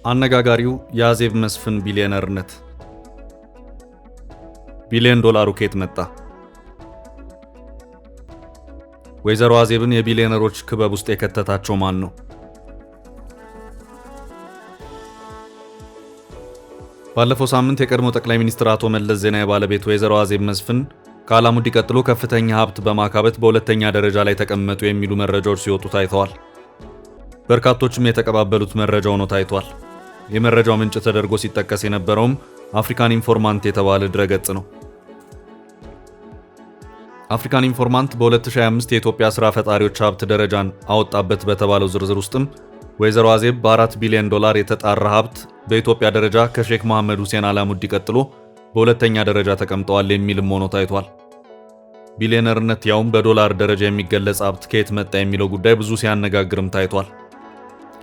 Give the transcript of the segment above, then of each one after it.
አነጋጋሪው የአዜብ መስፍን ቢሊየነርነት። ቢሊየን ዶላሩ ከየት መጣ? ወይዘሮ አዜብን የቢሊየነሮች ክበብ ውስጥ የከተታቸው ማን ነው? ባለፈው ሳምንት የቀድሞ ጠቅላይ ሚኒስትር አቶ መለስ ዜናዊ ባለቤት ወይዘሮ አዜብ መስፍን ከአላሙዲ ቀጥሎ ከፍተኛ ሀብት በማካበት በሁለተኛ ደረጃ ላይ ተቀመጡ የሚሉ መረጃዎች ሲወጡ ታይተዋል። በርካቶችም የተቀባበሉት መረጃ ሆኖ ታይቷል። የመረጃው ምንጭ ተደርጎ ሲጠቀስ የነበረውም አፍሪካን ኢንፎርማንት የተባለ ድረገጽ ነው። አፍሪካን ኢንፎርማንት በ2025 የኢትዮጵያ ስራ ፈጣሪዎች ሀብት ደረጃን አወጣበት በተባለው ዝርዝር ውስጥም ወይዘሮ አዜብ በ4 ቢሊዮን ዶላር የተጣራ ሀብት በኢትዮጵያ ደረጃ ከሼክ መሐመድ ሁሴን አላሙዲ ቀጥሎ በሁለተኛ ደረጃ ተቀምጠዋል የሚልም ሆኖ ታይቷል። ቢሊየነርነት ያውም በዶላር ደረጃ የሚገለጽ ሀብት ከየት መጣ የሚለው ጉዳይ ብዙ ሲያነጋግርም ታይቷል።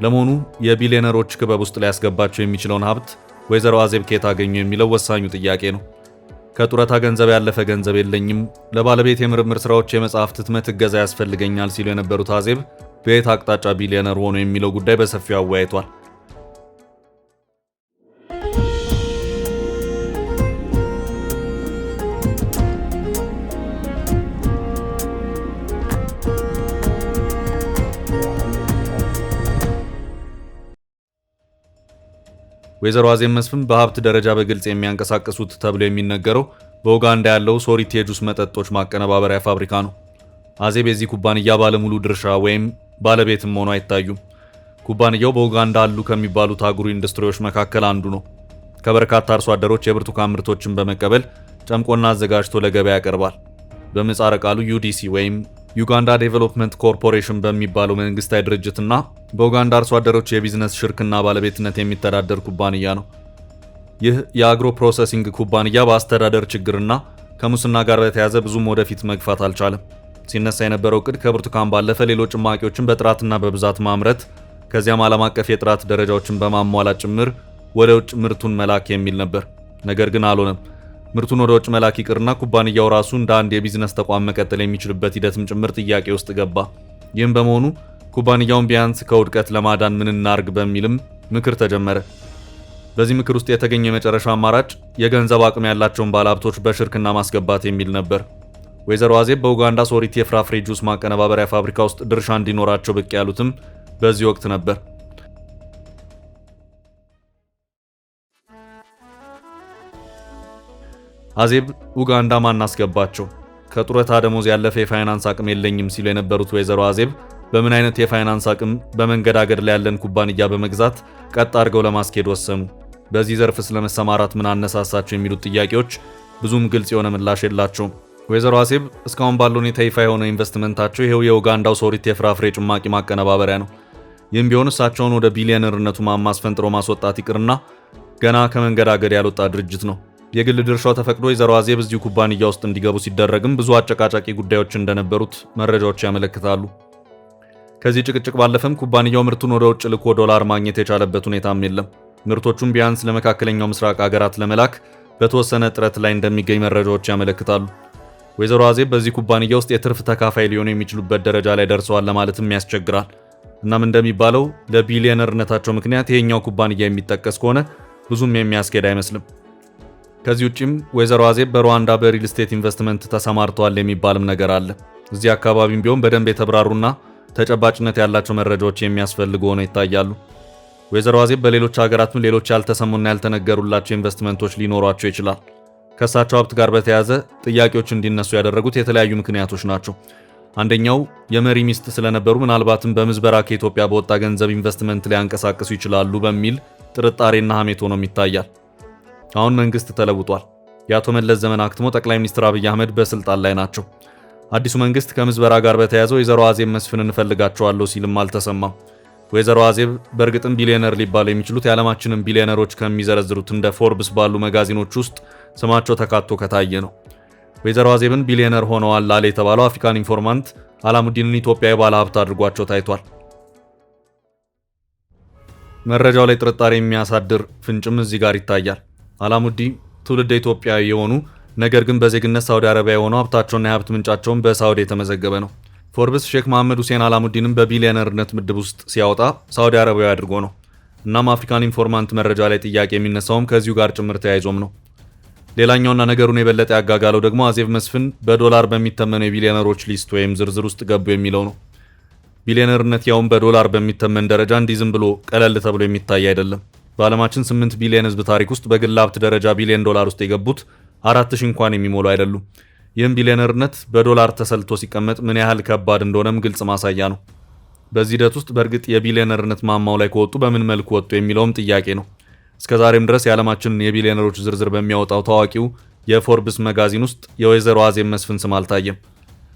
ለመሆኑ የቢሊየነሮች ክበብ ውስጥ ሊያስገባቸው የሚችለውን ሀብት ወይዘሮ አዜብ ከየት አገኙ የሚለው ወሳኙ ጥያቄ ነው። ከጡረታ ገንዘብ ያለፈ ገንዘብ የለኝም፣ ለባለቤት የምርምር ስራዎች የመጽሐፍት ህትመት እገዛ ያስፈልገኛል ሲሉ የነበሩት አዜብ በየት አቅጣጫ ቢሊየነር ሆኖ የሚለው ጉዳይ በሰፊው አወያይቷል። ወይዘሮ አዜብ መስፍን በሀብት ደረጃ በግልጽ የሚያንቀሳቅሱት ተብሎ የሚነገረው በኡጋንዳ ያለው ሶሪቲ የጁስ መጠጦች ማቀነባበሪያ ፋብሪካ ነው። አዜብ የዚህ ኩባንያ ባለሙሉ ድርሻ ወይም ባለቤትም ሆኖ አይታዩም። ኩባንያው በኡጋንዳ አሉ ከሚባሉት አግሮ ኢንዱስትሪዎች መካከል አንዱ ነው። ከበርካታ አርሶ አደሮች የብርቱካን ምርቶችን በመቀበል ጨምቆና አዘጋጅቶ ለገበያ ያቀርባል። በምህጻረ ቃሉ ዩዲሲ ወይም ዩጋንዳ ዴቨሎፕመንት ኮርፖሬሽን በሚባለው መንግስታዊ ድርጅትና በኡጋንዳ አርሶ አደሮች የቢዝነስ ሽርክና ባለቤትነት የሚተዳደር ኩባንያ ነው። ይህ የአግሮ ፕሮሰሲንግ ኩባንያ በአስተዳደር ችግርና ከሙስና ጋር በተያያዘ ብዙም ወደፊት መግፋት አልቻለም። ሲነሳ የነበረው እቅድ ከብርቱካን ባለፈ ሌሎች ጭማቂዎችን በጥራትና በብዛት ማምረት ከዚያም ዓለም አቀፍ የጥራት ደረጃዎችን በማሟላት ጭምር ወደ ውጭ ምርቱን መላክ የሚል ነበር። ነገር ግን አልሆነም። ምርቱን ወደ ውጭ መላክ ይቅርና ኩባንያው ራሱ እንደ አንድ የቢዝነስ ተቋም መቀጠል የሚችልበት ሂደትም ጭምር ጥያቄ ውስጥ ገባ። ይህም በመሆኑ ኩባንያውን ቢያንስ ከውድቀት ለማዳን ምን እናርግ በሚልም ምክር ተጀመረ። በዚህ ምክር ውስጥ የተገኘው የመጨረሻ አማራጭ የገንዘብ አቅም ያላቸውን ባለሀብቶች በሽርክና ማስገባት የሚል ነበር። ወይዘሮ አዜብ በኡጋንዳ ሶሪቲ የፍራፍሬ ጁስ ማቀነባበሪያ ፋብሪካ ውስጥ ድርሻ እንዲኖራቸው ብቅ ያሉትም በዚህ ወቅት ነበር። አዜብ ኡጋንዳ ማን አስገባቸው? ከጡረታ ደሞዝ ያለፈ የፋይናንስ አቅም የለኝም ሲሉ የነበሩት ወይዘሮ አዜብ በምን አይነት የፋይናንስ አቅም በመንገዳገድ ላይ ያለን ኩባንያ በመግዛት ቀጥ አድርገው ለማስኬድ ወሰኑ? በዚህ ዘርፍ ስለመሰማራት ምን አነሳሳቸው የሚሉት ጥያቄዎች ብዙም ግልጽ የሆነ ምላሽ የላቸውም። ወይዘሮ አዜብ እስካሁን ባለው ሁኔታ ይፋ የሆነ ኢንቨስትመንታቸው ይሄው የኡጋንዳው ሶሪቲ የፍራፍሬ ጭማቂ ማቀነባበሪያ ነው። ይህም ቢሆን እሳቸውን ወደ ቢሊየነርነቱ ማማ አስፈንጥሮ ማስወጣት ይቅርና ገና ከመንገዳገድ ያልወጣ ድርጅት ነው። የግል ድርሻው ተፈቅዶ ወይዘሮ አዜብ እዚሁ ኩባንያ ውስጥ እንዲገቡ ሲደረግም ብዙ አጨቃጫቂ ጉዳዮች እንደነበሩት መረጃዎች ያመለክታሉ። ከዚህ ጭቅጭቅ ባለፈም ኩባንያው ምርቱን ወደ ውጭ ልኮ ዶላር ማግኘት የቻለበት ሁኔታም የለም። ምርቶቹን ቢያንስ ለመካከለኛው ምስራቅ ሀገራት ለመላክ በተወሰነ ጥረት ላይ እንደሚገኝ መረጃዎች ያመለክታሉ። ወይዘሮ አዜብ በዚህ ኩባንያ ውስጥ የትርፍ ተካፋይ ሊሆኑ የሚችሉበት ደረጃ ላይ ደርሰዋል ለማለትም ያስቸግራል። እናም እንደሚባለው ለቢሊየነርነታቸው ምክንያት ይሄኛው ኩባንያ የሚጠቀስ ከሆነ ብዙም የሚያስኬድ አይመስልም። ከዚህ ውጪም ወይዘሮ አዜብ በሩዋንዳ በሪል ስቴት ኢንቨስትመንት ተሰማርተዋል የሚባልም ነገር አለ። እዚህ አካባቢም ቢሆን በደንብ የተብራሩና ተጨባጭነት ያላቸው መረጃዎች የሚያስፈልጉ ሆነው ይታያሉ። ወይዘሮ አዜብ በሌሎች ሀገራትም ሌሎች ያልተሰሙና ያልተነገሩላቸው ኢንቨስትመንቶች ሊኖሯቸው ይችላል። ከእሳቸው ሀብት ጋር በተያያዘ ጥያቄዎች እንዲነሱ ያደረጉት የተለያዩ ምክንያቶች ናቸው። አንደኛው የመሪ ሚስት ስለነበሩ ምናልባትም በምዝበራ ከኢትዮጵያ በወጣ ገንዘብ ኢንቨስትመንት ሊያንቀሳቅሱ ይችላሉ በሚል ጥርጣሬና ሐሜት ሆኖም ይታያል። አሁን መንግስት ተለውጧል። የአቶ መለስ ዘመን አክትሞ ጠቅላይ ሚኒስትር አብይ አህመድ በስልጣን ላይ ናቸው። አዲሱ መንግስት ከምዝበራ ጋር በተያያዘ ወይዘሮ አዜብ መስፍን እንፈልጋቸዋለሁ ሲልም አልተሰማም። ወይዘሮ አዜብ በእርግጥም ቢሊየነር ሊባሉ የሚችሉት የዓለማችንን ቢሊየነሮች ከሚዘረዝሩት እንደ ፎርብስ ባሉ መጋዚኖች ውስጥ ስማቸው ተካቶ ከታየ ነው። ወይዘሮ አዜብን ቢሊየነር ሆነዋል ላለ የተባለው አፍሪካን ኢንፎርማንት አላሙዲንን ኢትዮጵያዊ ባለ ሀብት አድርጓቸው ታይቷል። መረጃው ላይ ጥርጣሬ የሚያሳድር ፍንጭም እዚህ ጋር ይታያል። አላሙዲ ትውልደ ኢትዮጵያዊ የሆኑ ነገር ግን በዜግነት ሳውዲ አረቢያ የሆኑ ሀብታቸውና የሀብት ምንጫቸውን በሳውዲ የተመዘገበ ነው። ፎርብስ ሼክ መሐመድ ሁሴን አላሙዲንም በቢሊየነርነት ምድብ ውስጥ ሲያወጣ ሳውዲ አረቢያዊ አድርጎ ነው። እናም አፍሪካን ኢንፎርማንት መረጃ ላይ ጥያቄ የሚነሳውም ከዚሁ ጋር ጭምር ተያይዞም ነው። ሌላኛውና ነገሩን የበለጠ ያጋጋለው ደግሞ አዜብ መስፍን በዶላር በሚተመኑ የቢሊዮነሮች ሊስት ወይም ዝርዝር ውስጥ ገቡ የሚለው ነው። ቢሊዮነርነት ያውም በዶላር በሚተመን ደረጃ እንዲህ ዝም ብሎ ቀለል ተብሎ የሚታይ አይደለም። በዓለማችን 8 ቢሊዮን ህዝብ ታሪክ ውስጥ በግል ሀብት ደረጃ ቢሊዮን ዶላር ውስጥ የገቡት 4000 እንኳን የሚሞሉ አይደሉም። ይህም ቢሊዮነርነት በዶላር ተሰልቶ ሲቀመጥ ምን ያህል ከባድ እንደሆነም ግልጽ ማሳያ ነው። በዚህ ሂደት ውስጥ በእርግጥ የቢሊዮነርነት ማማው ላይ ከወጡ በምን መልኩ ወጡ የሚለውም ጥያቄ ነው። እስከዛሬም ድረስ የዓለማችንን የቢሊዮነሮች ዝርዝር በሚያወጣው ታዋቂው የፎርብስ መጋዚን ውስጥ የወይዘሮ አዜብ መስፍን ስም አልታየም።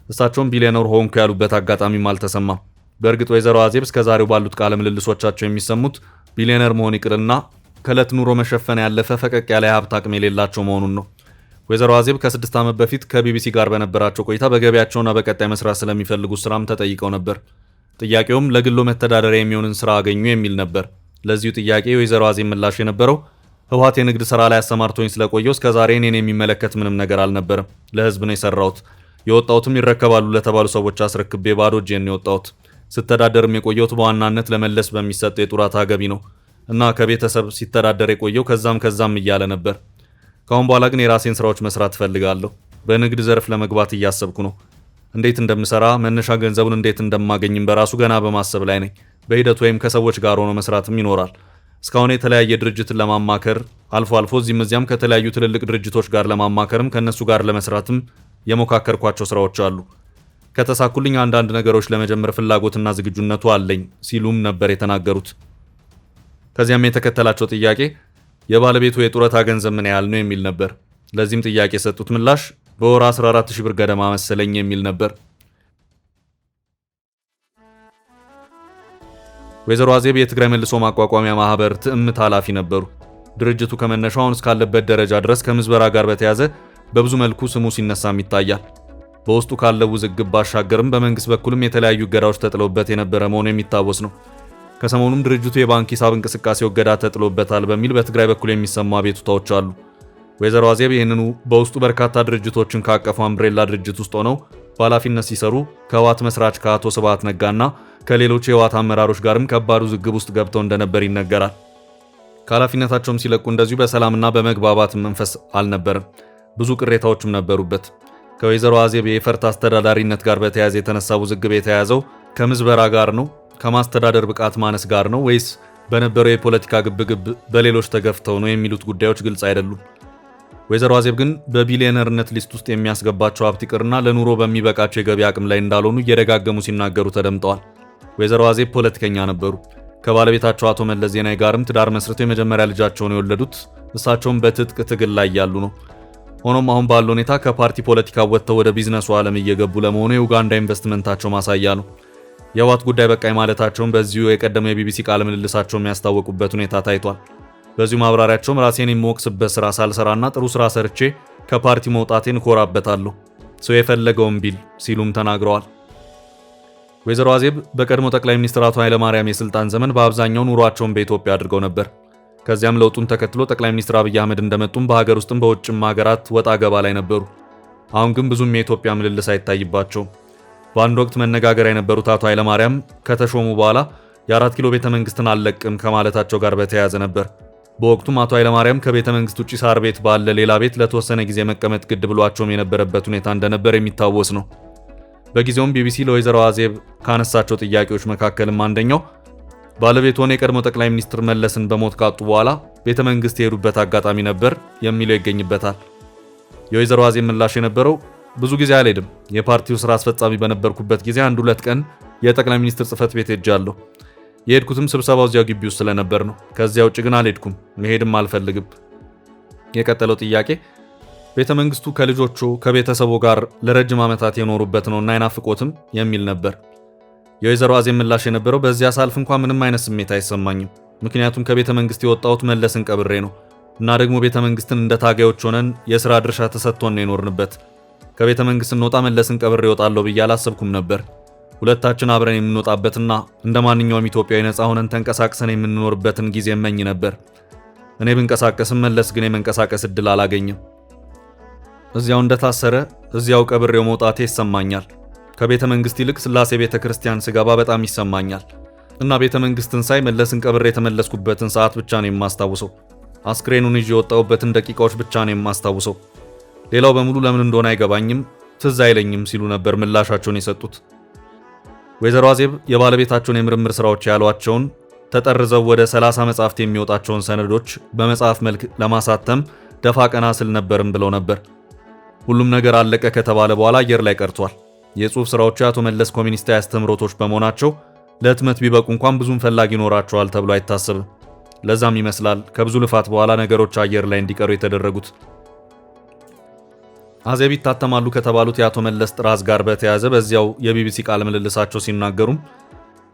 እሳቸውም ቢሊዮነር ሆንኩ ያሉበት አጋጣሚም አልተሰማም። በእርግጥ ወይዘሮ አዜብ እስከዛሬው ባሉት ቃለ ምልልሶቻቸው የሚሰሙት ቢሊዮነር መሆን ይቅርና ከዕለት ኑሮ መሸፈን ያለፈ ፈቀቅ ያለ የሀብት አቅም የሌላቸው መሆኑን ነው። ወይዘሮ አዜብ ከ6 ዓመት በፊት ከቢቢሲ ጋር በነበራቸው ቆይታ በገቢያቸውና በቀጣይ መስራት ስለሚፈልጉት ስራም ተጠይቀው ነበር። ጥያቄውም ለግሎ መተዳደሪያ የሚሆንን ስራ አገኙ የሚል ነበር። ለዚሁ ጥያቄ የወይዘሮ አዜብ ምላሽ የነበረው ህወሓት የንግድ ስራ ላይ አሰማርቶኝ ስለቆየው እስከዛሬ እኔን የሚመለከት ምንም ነገር አልነበረም። ለህዝብ ነው የሰራሁት። የወጣሁትም ይረከባሉ ለተባሉ ሰዎች አስረክቤ ባዶ እጄን ነው የወጣሁት። ስተዳደርም የቆየሁት በዋናነት ለመለስ በሚሰጠው የጡረታ ገቢ ነው እና ከቤተሰብ ሲተዳደር የቆየው ከዛም እያለ ነበር። ካሁን በኋላ ግን የራሴን ስራዎች መስራት እፈልጋለሁ። በንግድ ዘርፍ ለመግባት እያሰብኩ ነው። እንዴት እንደምሰራ መነሻ ገንዘቡን እንዴት እንደማገኝም በራሱ ገና በማሰብ ላይ ነኝ። በሂደት ወይም ከሰዎች ጋር ሆኖ መስራትም ይኖራል። እስካሁን የተለያየ ድርጅትን ለማማከር አልፎ አልፎ እዚህም እዚያም ከተለያዩ ትልልቅ ድርጅቶች ጋር ለማማከርም ከነሱ ጋር ለመስራትም የሞካከርኳቸው ስራዎች አሉ። ከተሳኩልኝ አንዳንድ ነገሮች ለመጀመር ፍላጎትና ዝግጁነቱ አለኝ ሲሉም ነበር የተናገሩት። ከዚያም የተከተላቸው ጥያቄ የባለቤቱ የጡረታ ገንዘብ ምን ያህል ነው የሚል ነበር። ለዚህም ጥያቄ የሰጡት ምላሽ በወር 14000 ብር ገደማ መሰለኝ የሚል ነበር። ወይዘሮ አዜብ የትግራይ መልሶ ማቋቋሚያ ማህበር ትዕምት ኃላፊ ነበሩ። ድርጅቱ ከመነሻው እስካለበት ደረጃ ድረስ ከምዝበራ ጋር በተያያዘ በብዙ መልኩ ስሙ ሲነሳም ይታያል። በውስጡ ካለው ውዝግብ ባሻገርም በመንግስት በኩልም የተለያዩ እገዳዎች ተጥለውበት የነበረ መሆኑ የሚታወስ ነው። ከሰሞኑም ድርጅቱ የባንክ ሂሳብ እንቅስቃሴ እገዳ ተጥሎበታል በሚል በትግራይ በኩል የሚሰሙ አቤቱታዎች አሉ። ወይዘሮ አዜብ ይህንኑ በውስጡ በርካታ ድርጅቶችን ካቀፉ አምብሬላ ድርጅት ውስጥ ሆነው በኃላፊነት ሲሰሩ ከህወሓት መስራች ከአቶ ስብሃት ነጋና ከሌሎች የህወሓት አመራሮች ጋርም ከባድ ውዝግብ ውስጥ ገብተው እንደነበር ይነገራል። ከኃላፊነታቸውም ሲለቁ እንደዚሁ በሰላምና በመግባባት መንፈስ አልነበረም። ብዙ ቅሬታዎችም ነበሩበት። ከወይዘሮ አዜብ የፈርት አስተዳዳሪነት ጋር በተያያዘ የተነሳ ውዝግብ የተያዘው ከምዝበራ ጋር ነው፣ ከማስተዳደር ብቃት ማነስ ጋር ነው ወይስ በነበረው የፖለቲካ ግብግብ በሌሎች ተገፍተው ነው የሚሉት ጉዳዮች ግልጽ አይደሉም። ወይዘሮ አዜብ ግን በቢሊዮነርነት ሊስት ውስጥ የሚያስገባቸው ሀብት ይቅርና ለኑሮ በሚበቃቸው የገቢ አቅም ላይ እንዳልሆኑ እየደጋገሙ ሲናገሩ ተደምጠዋል። ወይዘሮ አዜብ ፖለቲከኛ ነበሩ። ከባለቤታቸው አቶ መለስ ዜናዊ ጋርም ትዳር መስርተው የመጀመሪያ ልጃቸውን የወለዱት እሳቸውም በትጥቅ ትግል ላይ ያሉ ነው። ሆኖም አሁን ባለው ሁኔታ ከፓርቲ ፖለቲካ ወጥተው ወደ ቢዝነሱ ዓለም እየገቡ ለመሆኑ የኡጋንዳ ኢንቨስትመንታቸው ማሳያ ነው። የህወሓት ጉዳይ በቃኝ ማለታቸውን በዚሁ የቀደመው የቢቢሲ ቃለ ምልልሳቸው የሚያስታወቁበት ሁኔታ ታይቷል። በዚሁ ማብራሪያቸውም ራሴን የምወቅስበት ስራ ሳልሰራና ጥሩ ስራ ሰርቼ ከፓርቲ መውጣቴን እኮራበታለሁ፣ ሰው የፈለገውን ቢል ሲሉም ተናግረዋል። ወይዘሮ አዜብ በቀድሞ ጠቅላይ ሚኒስትር አቶ ኃይለማርያም የስልጣን ዘመን በአብዛኛው ኑሯቸውን በኢትዮጵያ አድርገው ነበር። ከዚያም ለውጡን ተከትሎ ጠቅላይ ሚኒስትር አብይ አህመድ እንደመጡም በሀገር ውስጥም በውጭም ሀገራት ወጣ ገባ ላይ ነበሩ። አሁን ግን ብዙም የኢትዮጵያ ምልልስ አይታይባቸውም። በአንድ ወቅት መነጋገሪያ የነበሩት አቶ ኃይለማርያም ከተሾሙ በኋላ የ4 ኪሎ ቤተ መንግስትን አልለቅም ከማለታቸው ጋር በተያያዘ ነበር። በወቅቱም አቶ ኃይለማርያም ከቤተ መንግስት ውጪ ሳር ቤት ባለ ሌላ ቤት ለተወሰነ ጊዜ መቀመጥ ግድ ብሏቸውም የነበረበት ሁኔታ እንደነበር የሚታወስ ነው። በጊዜውም ቢቢሲ ለወይዘሮ አዜብ ካነሳቸው ጥያቄዎች መካከልም አንደኛው ባለቤት ሆነ የቀድሞ ጠቅላይ ሚኒስትር መለስን በሞት ካጡ በኋላ ቤተ መንግስት የሄዱበት አጋጣሚ ነበር የሚለው ይገኝበታል። የወይዘሮ አዜብ ምላሽ የነበረው ብዙ ጊዜ አልሄድም፣ የፓርቲው ስራ አስፈጻሚ በነበርኩበት ጊዜ 1-2 ቀን የጠቅላይ ሚኒስትር ጽህፈት ቤት ሄጃለሁ። የሄድኩትም ስብሰባው እዚያው ግቢ ውስጥ ስለነበር ነው። ከዚያ ውጭ ግን አልሄድኩም፣ መሄድም አልፈልግም። የቀጠለው ጥያቄ ቤተ መንግስቱ ከልጆቹ ከቤተሰቡ ጋር ለረጅም ዓመታት የኖሩበት ነውና አይናፍቆትም የሚል ነበር። የወይዘሮ አዜብ ምላሽ የነበረው በዚያ ሳልፍ እንኳን ምንም አይነት ስሜት አይሰማኝም፣ ምክንያቱም ከቤተ መንግስት የወጣሁት መለስን ቀብሬ ነው እና ደግሞ ቤተ መንግስትን እንደ ታጋዮች ሆነን የሥራ ድርሻ ተሰጥቶን ነው የኖርንበት። ከቤተ መንግስት እንወጣ መለስን ቀብሬ እወጣለሁ ብዬ አላሰብኩም ነበር። ሁለታችን አብረን የምንወጣበትና እንደ ማንኛውም ኢትዮጵያዊ ነፃ ሆነን ተንቀሳቅሰን የምንኖርበትን ጊዜ እመኝ ነበር። እኔ ብንቀሳቀስም መለስ ግን የመንቀሳቀስ እድል አላገኘም። እዚያው እንደታሰረ እዚያው ቀብሬው መውጣቴ ይሰማኛል። ከቤተ መንግስት ይልቅ ስላሴ ቤተ ክርስቲያን ስገባ በጣም ይሰማኛል። እና ቤተ መንግስትን ሳይ መለስን ቀብሬ የተመለስኩበትን ሰዓት ብቻ ነው የማስታውሰው። አስክሬኑን ይዤ የወጣሁበትን ደቂቃዎች ብቻ ነው የማስታውሰው። ሌላው በሙሉ ለምን እንደሆነ አይገባኝም፣ ትዝ አይለኝም ሲሉ ነበር ምላሻቸውን የሰጡት። ወይዘሮ አዜብ የባለቤታቸውን የምርምር ስራዎች ያሏቸውን ተጠርዘው ወደ 30 መጻሕፍት የሚወጣቸውን ሰነዶች በመጽሐፍ መልክ ለማሳተም ደፋ ቀና ስል ነበርም ብለው ነበር። ሁሉም ነገር አለቀ ከተባለ በኋላ አየር ላይ ቀርቷል። የጽሑፍ ስራዎቹ የአቶ መለስ ኮሚኒስታዊ አስተምህሮቶች በመሆናቸው ለህትመት ቢበቁ እንኳን ብዙም ፈላጊ ይኖራቸዋል ተብሎ አይታሰብም። ለዛም ይመስላል ከብዙ ልፋት በኋላ ነገሮች አየር ላይ እንዲቀሩ የተደረጉት። አዜብ ይታተማሉ ከተባሉት የአቶ መለስ ጥራዝ ጋር በተያያዘ በዚያው የቢቢሲ ቃለ ምልልሳቸው ሲናገሩም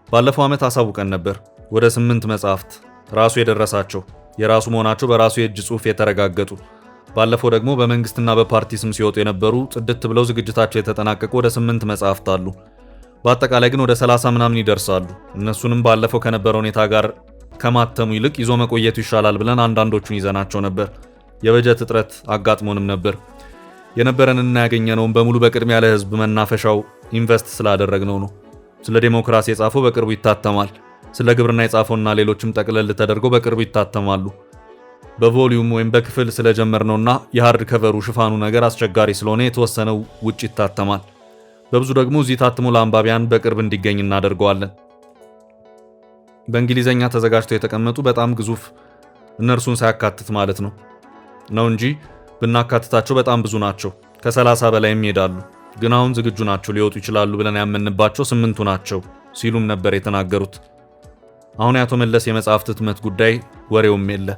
ባለፈው ዓመት አሳውቀን ነበር ወደ 8 መጻሕፍት ራሱ የደረሳቸው የራሱ መሆናቸው በራሱ የእጅ ጽሑፍ የተረጋገጡ፣ ባለፈው ደግሞ በመንግስትና በፓርቲ ስም ሲወጡ የነበሩ ጽድት ብለው ዝግጅታቸው የተጠናቀቁ ወደ 8 መጻሕፍት አሉ። በአጠቃላይ ግን ወደ 30 ምናምን ይደርሳሉ። እነሱንም ባለፈው ከነበረ ሁኔታ ጋር ከማተሙ ይልቅ ይዞ መቆየቱ ይሻላል ብለን አንዳንዶቹን ይዘናቸው ነበር። የበጀት እጥረት አጋጥሞንም ነበር። የነበረንና ያገኘነውን በሙሉ በቅድሚያ ለህዝብ መናፈሻው ኢንቨስት ስላደረግነው ነው። ስለ ዴሞክራሲ የጻፈው በቅርቡ ይታተማል። ስለ ግብርና የጻፈውና ሌሎችም ጠቅለል ተደርገው በቅርቡ ይታተማሉ። በቮሊዩም ወይም በክፍል ስለጀመርነውና የሃርድ ከቨሩ ሽፋኑ ነገር አስቸጋሪ ስለሆነ የተወሰነው ውጭ ይታተማል። በብዙ ደግሞ እዚህ ታትሞ ለአንባቢያን በቅርብ እንዲገኝ እናደርገዋለን። በእንግሊዘኛ ተዘጋጅተው የተቀመጡ በጣም ግዙፍ እነርሱን ሳያካትት ማለት ነው እንጂ ብናካትታቸው በጣም ብዙ ናቸው። ከ30 በላይም ይሄዳሉ። ግን አሁን ዝግጁ ናቸው፣ ሊወጡ ይችላሉ ብለን ያመንባቸው 8ቱ ናቸው ሲሉም ነበር የተናገሩት። አሁን የአቶ መለስ የመጽሐፍት ህትመት ጉዳይ ወሬውም የለ።